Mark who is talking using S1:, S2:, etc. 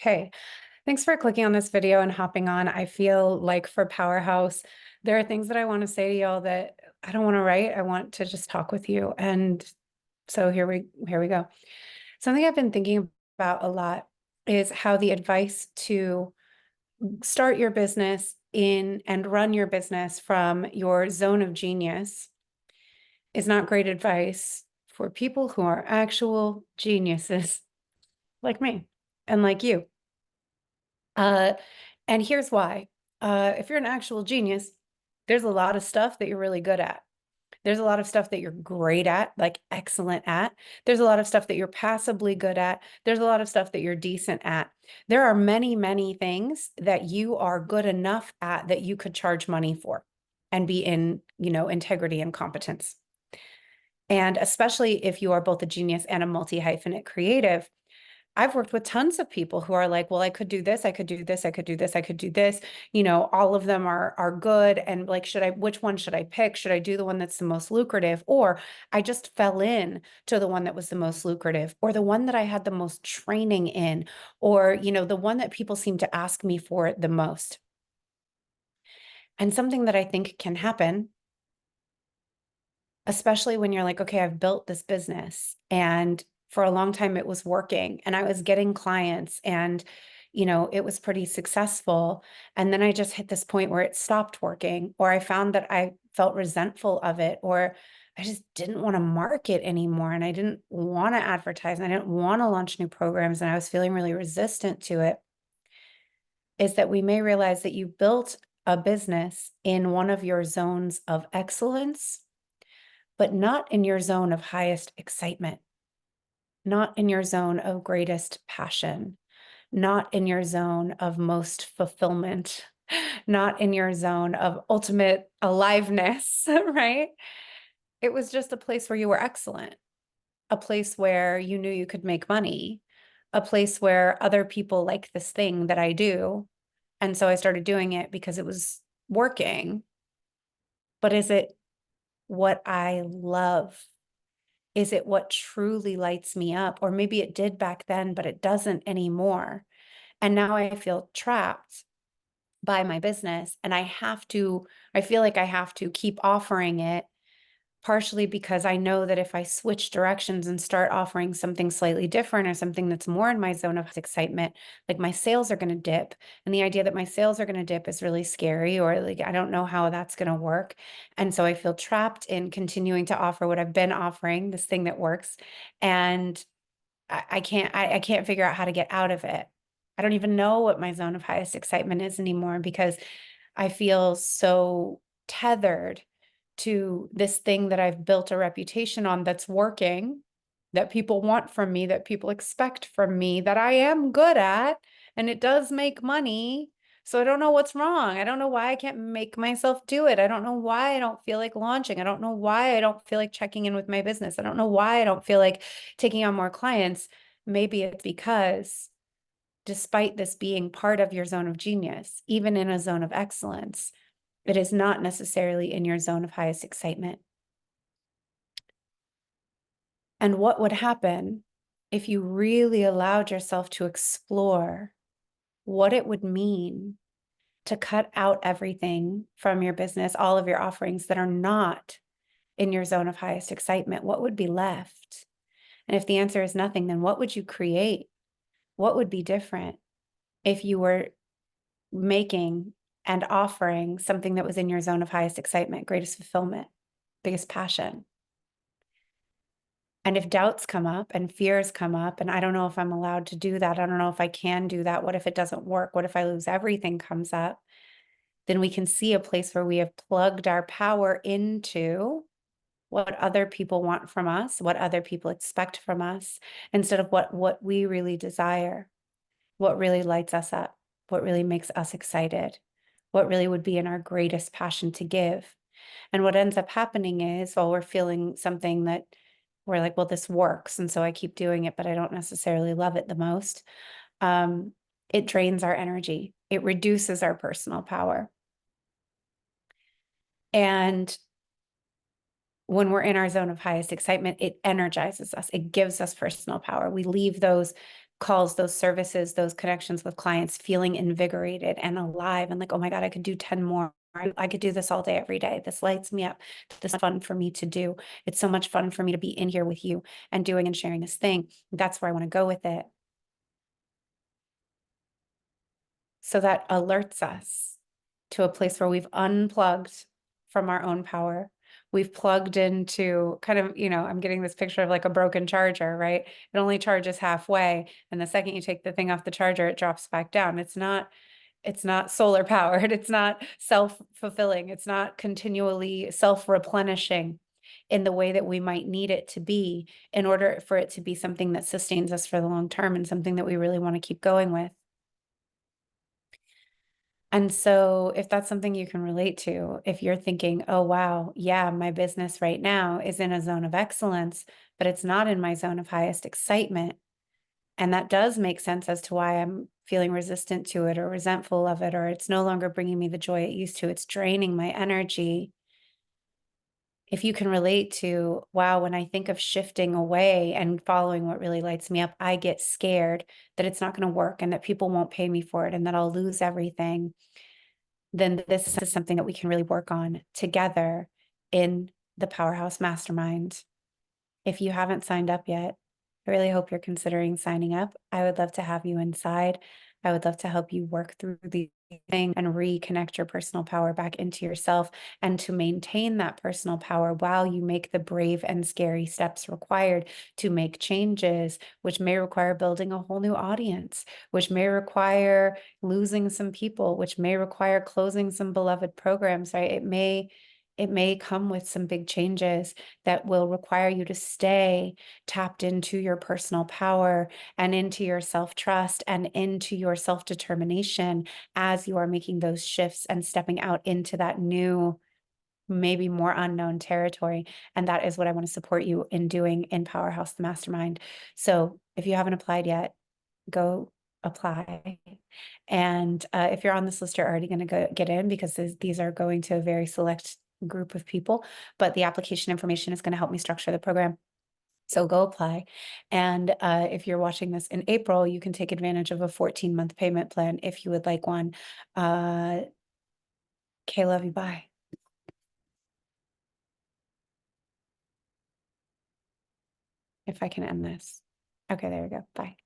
S1: Hey, thanks for clicking on this video and hopping on. I feel like for Powerhouse, there are things that I want to say to y'all that I don't want to write. I want to just talk with you. And so here we go. Something I've been thinking about a lot is how the advice to start your business in and run your business from your zone of genius is not great advice for people who are actual geniuses like me and like you. Uh, and here's why. If you're an actual genius, there's a lot of stuff that you're really good at. There's a lot of stuff that you're great at, like excellent at. There's a lot of stuff that you're passably good at. There's a lot of stuff that you're decent at. There are many, many things that you are good enough at that you could charge money for and be in, integrity and competence. And especially if you are both a genius and a multi-hyphenate creative, I've worked with tons of people who are like, well, I could do this, I could do this, I could do this, I could do this. All of them are good. And like, which one should I pick? Should I do the one that's the most lucrative? Or I just fell in to the one that was the most lucrative, or the one that I had the most training in, or, the one that people seem to ask me for the most. And something that I think can happen, especially when you're like, okay, I've built this business and for a long time it was working and I was getting clients and, it was pretty successful. And then I just hit this point where it stopped working, or I found that I felt resentful of it, or I just didn't want to market anymore. And I didn't want to advertise and I didn't want to launch new programs. And I was feeling really resistant to it. Is that we may realize that you built a business in one of your zones of excellence, but not in your zone of highest excitement, not in your zone of greatest passion, not in your zone of most fulfillment, not in your zone of ultimate aliveness, right? It was just a place where you were excellent, a place where you knew you could make money, a place where other people like this thing that I do. And so I started doing it because it was working. But is it what I love? Is it what truly lights me up? Or maybe it did back then, but it doesn't anymore. And now I feel trapped by my business and I feel like I have to keep offering it, partially because I know that if I switch directions and start offering something slightly different or something that's more in my zone of excitement, like my sales are going to dip. And the idea that my sales are going to dip is really scary, or like, I don't know how that's going to work. And so I feel trapped in continuing to offer what I've been offering, this thing that works. And I can't figure out how to get out of it. I don't even know what my zone of highest excitement is anymore because I feel so tethered to this thing that I've built a reputation on that's working, that people want from me, that people expect from me, that I am good at, and it does make money. So I don't know what's wrong. I don't know why I can't make myself do it. I don't know why I don't feel like launching. I don't know why I don't feel like checking in with my business. I don't know why I don't feel like taking on more clients. Maybe it's because despite this being part of your zone of genius, even in a zone of excellence, it is not necessarily in your zone of highest excitement. And what would happen if you really allowed yourself to explore what it would mean to cut out everything from your business, all of your offerings that are not in your zone of highest excitement? What would be left? And if the answer is nothing, then what would you create? What would be different if you were making and offering something that was in your zone of highest excitement, greatest fulfillment, biggest passion? And if doubts come up and fears come up, and I don't know if I'm allowed to do that, I don't know if I can do that, what if it doesn't work? What if I lose everything comes up? Then we can see a place where we have plugged our power into what other people want from us, what other people expect from us, instead of what we really desire, what really lights us up, what really makes us excited, what really would be in our greatest passion to give. And what ends up happening is, while we're feeling something that we're like, well, this works, and so I keep doing it, but I don't necessarily love it the most, it drains our energy. It reduces our personal power. And when we're in our zone of highest excitement, it energizes us. It gives us personal power. We leave those calls, those services, those connections with clients, feeling invigorated and alive and like, oh my God, I could do 10 more. I could do this all day, every day. This lights me up. This is fun for me to do. It's so much fun for me to be in here with you and doing and sharing this thing. That's where I want to go with it. So that alerts us to a place where we've unplugged from our own power. We've plugged into kind of, I'm getting this picture of like a broken charger, right? It only charges halfway. And the second you take the thing off the charger, it drops back down. It's not solar powered. It's not self-fulfilling. It's not continually self-replenishing in the way that we might need it to be in order for it to be something that sustains us for the long term and something that we really want to keep going with. And so if that's something you can relate to, if you're thinking, oh, wow, yeah, my business right now is in a zone of excellence, but it's not in my zone of highest excitement. And that does make sense as to why I'm feeling resistant to it or resentful of it, or it's no longer bringing me the joy it used to. It's draining my energy. If you can relate to, wow, when I think of shifting away and following what really lights me up, I get scared that it's not going to work and that people won't pay me for it and that I'll lose everything, then this is something that we can really work on together in the Powerhouse Mastermind. If you haven't signed up yet, I really hope you're considering signing up. I would love to have you inside. I would love to help you work through the thing and reconnect your personal power back into yourself and to maintain that personal power while you make the brave and scary steps required to make changes, which may require building a whole new audience, which may require losing some people, which may require closing some beloved programs, right? It may come with some big changes that will require you to stay tapped into your personal power and into your self-trust and into your self-determination as you are making those shifts and stepping out into that new, maybe more unknown territory. And that is what I want to support you in doing in Powerhouse the Mastermind. So if you haven't applied yet, go apply. And if you're on this list, you're already going to go get in because these are going to a very select group of people, but the application information is going to help me structure the program. So go apply. And if you're watching this in April, you can take advantage of a 14-month payment plan if you would like one. Okay, love you. Bye. If I can end this. Okay, there we go. Bye.